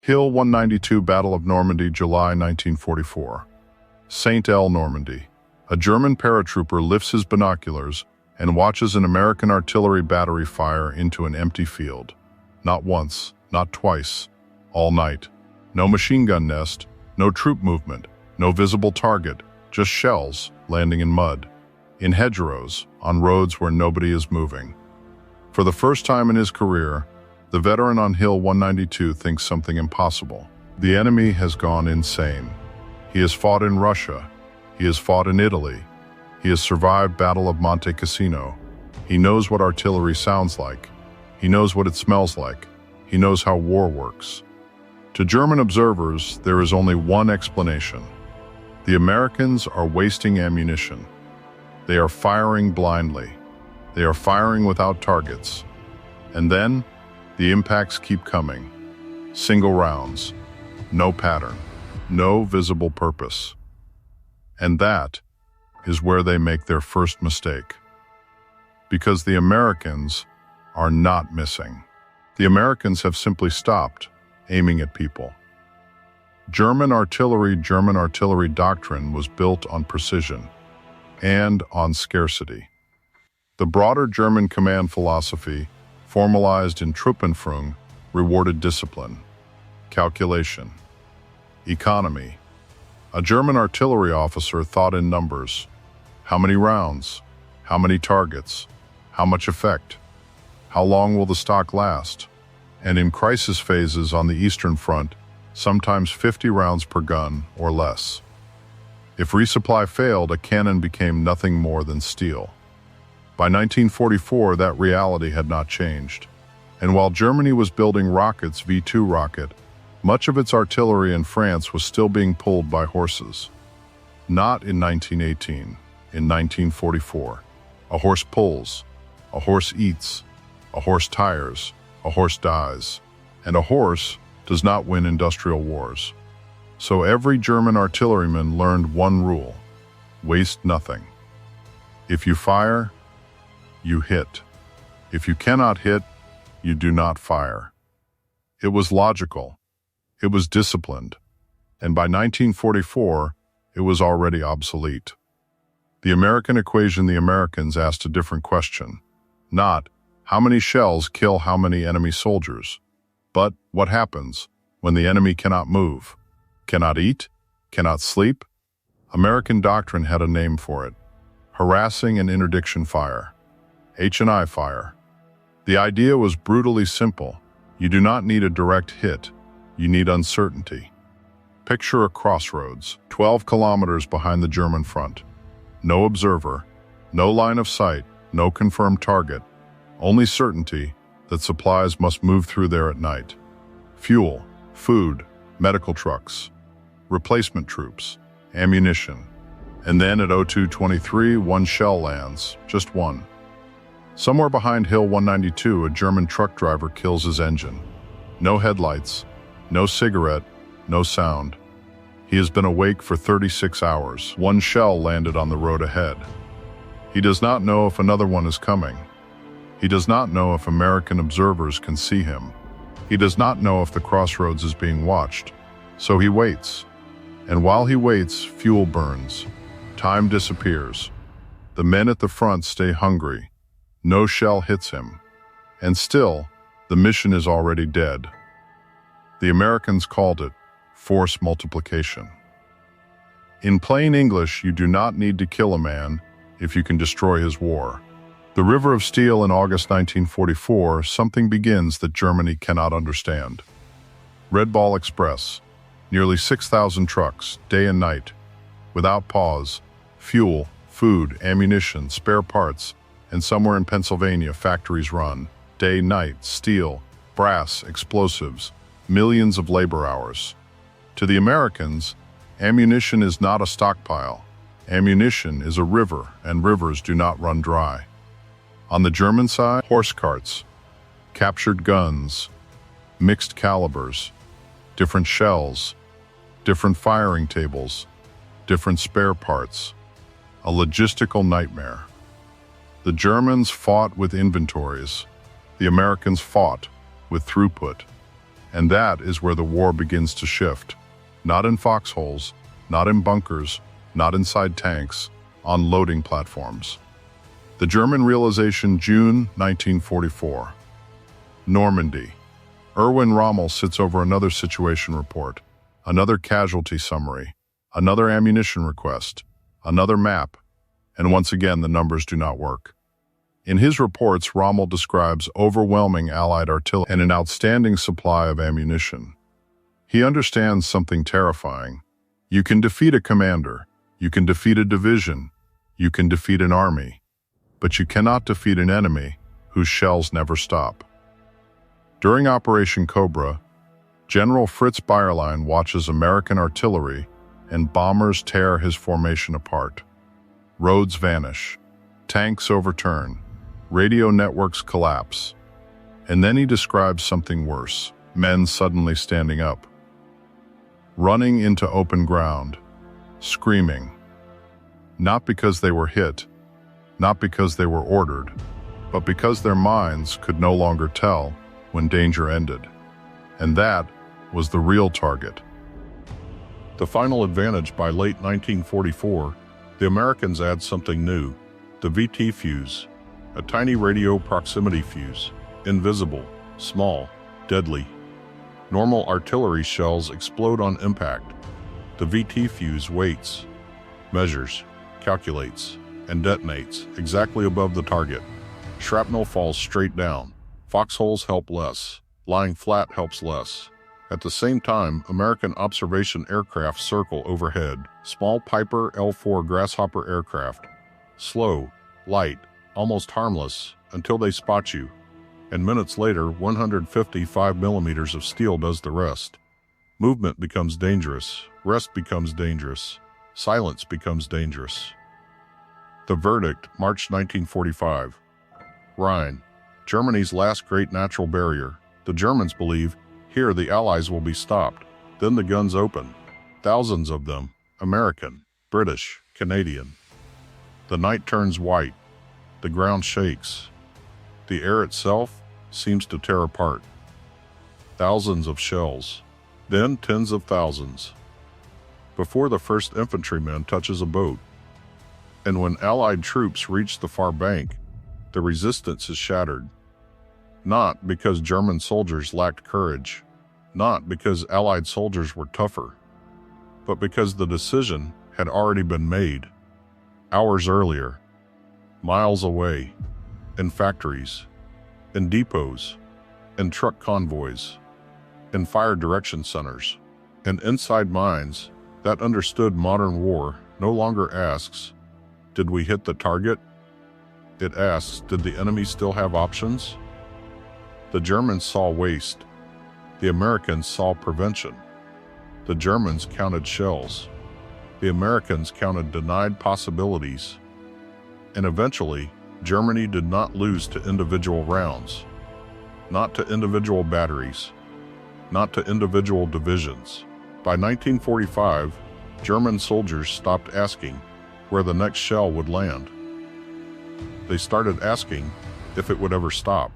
Hill 192, Battle of Normandy, July 1944. St. L. Normandy. A German paratrooper lifts his binoculars and watches an American artillery battery fire into an empty field. Not once, not twice, all night. No machine gun nest, no troop movement, no visible target, just shells landing in mud, in hedgerows, on roads where nobody is moving. For the first time in his career, the veteran on Hill 192 thinks something impossible. The enemy has gone insane. He has fought in Russia. He has fought in Italy. He has survived Battle of Monte Cassino. He knows what artillery sounds like. He knows what it smells like. He knows how war works. To German observers, there is only one explanation. The Americans are wasting ammunition. They are firing blindly. They are firing without targets. And then, the impacts keep coming. Single rounds. No pattern. No visible purpose. And that is where they make their first mistake. Because the Americans are not missing. The Americans have simply stopped aiming at people. German artillery doctrine was built on precision and on scarcity. The broader German command philosophy, formalized in Truppenführung, rewarded discipline, calculation, economy. A German artillery officer thought in numbers. How many rounds? How many targets? How much effect? How long will the stock last? And in crisis phases on the Eastern Front, sometimes 50 rounds per gun or less. If resupply failed, a cannon became nothing more than steel. By 1944, that reality had not changed. And while Germany was building rockets, V2 rocket, much of its artillery in France was still being pulled by horses. Not in 1918, in 1944. A horse pulls, a horse eats, a horse tires, a horse dies, and a horse does not win industrial wars. So every German artilleryman learned one rule: waste nothing. If you fire, you hit. If you cannot hit, you do not fire. It was logical. It was disciplined. And by 1944, it was already obsolete. The American equation, the Americans asked a different question. Not, how many shells kill how many enemy soldiers? But, what happens when the enemy cannot move, cannot eat, cannot sleep? American doctrine had a name for it: harassing and interdiction fire. H&I fire. The idea was brutally simple. You do not need a direct hit. You need uncertainty. Picture a crossroads, 12 kilometers behind the German front. No observer, no line of sight, no confirmed target. Only certainty that supplies must move through there at night. Fuel, food, medical trucks, replacement troops, ammunition. And then at 02:23, one shell lands, just one. Somewhere behind Hill 192, a German truck driver kills his engine. No headlights, no cigarette, no sound. He has been awake for 36 hours. One shell landed on the road ahead. He does not know if another one is coming. He does not know if American observers can see him. He does not know if the crossroads is being watched. So he waits. And while he waits, fuel burns. Time disappears. The men at the front stay hungry. No shell hits him. And still, the mission is already dead. The Americans called it force multiplication. In plain English, you do not need to kill a man if you can destroy his war. The River of Steel in August 1944, something begins that Germany cannot understand. Red Ball Express, nearly 6,000 trucks, day and night, without pause, fuel, food, ammunition, spare parts, and somewhere in Pennsylvania, factories run, day, night, steel, brass, explosives, millions of labor hours. To the Americans, ammunition is not a stockpile. Ammunition is a river, and rivers do not run dry. On the German side, horse carts, captured guns, mixed calibers, different shells, different firing tables, different spare parts, a logistical nightmare. The Germans fought with inventories. The Americans fought with throughput. And that is where the war begins to shift. Not in foxholes, not in bunkers, not inside tanks, on loading platforms. The German realization, June 1944. Normandy. Erwin Rommel sits over another situation report, another casualty summary, another ammunition request, another map, and once again the numbers do not work. In his reports, Rommel describes overwhelming Allied artillery and an outstanding supply of ammunition. He understands something terrifying. You can defeat a commander, you can defeat a division, you can defeat an army, but you cannot defeat an enemy whose shells never stop. During Operation Cobra, General Fritz Bayerlein watches American artillery and bombers tear his formation apart. Roads vanish, tanks overturn, radio networks collapse. And then he describes something worse, men suddenly standing up, running into open ground, screaming. Not because they were hit, not because they were ordered, but because their minds could no longer tell when danger ended. And that was the real target. The final advantage. By late 1944, the Americans add something new, the VT fuse, a tiny radio proximity fuse, invisible, small, deadly. Normal artillery shells explode on impact. The VT fuse waits, measures, calculates, and detonates exactly above the target. Shrapnel falls straight down. Foxholes help less. Lying flat helps less. At the same time, American observation aircraft circle overhead, small Piper L-4 Grasshopper aircraft. Slow, light, almost harmless, until they spot you. And minutes later, 155 millimeters of steel does the rest. Movement becomes dangerous. Rest becomes dangerous. Silence becomes dangerous. The verdict, March 1945. Rhine, Germany's last great natural barrier. The Germans believe, here the Allies will be stopped. Then the guns open. Thousands of them, American, British, Canadian. The night turns white. The ground shakes. The air itself seems to tear apart. Thousands of shells, then tens of thousands. Before the first infantryman touches a boat. And when Allied troops reach the far bank, the resistance is shattered. Not because German soldiers lacked courage, not because Allied soldiers were tougher, but because the decision had already been made. Hours earlier, miles away, in factories, in depots, in truck convoys, in fire direction centers, and inside mines that understood modern war no longer asks, did we hit the target? It asks, did the enemy still have options? The Germans saw waste. The Americans saw prevention. The Germans counted shells. The Americans counted denied possibilities. And eventually, Germany did not lose to individual rounds, not to individual batteries, not to individual divisions. By 1945, German soldiers stopped asking where the next shell would land. They started asking if it would ever stop.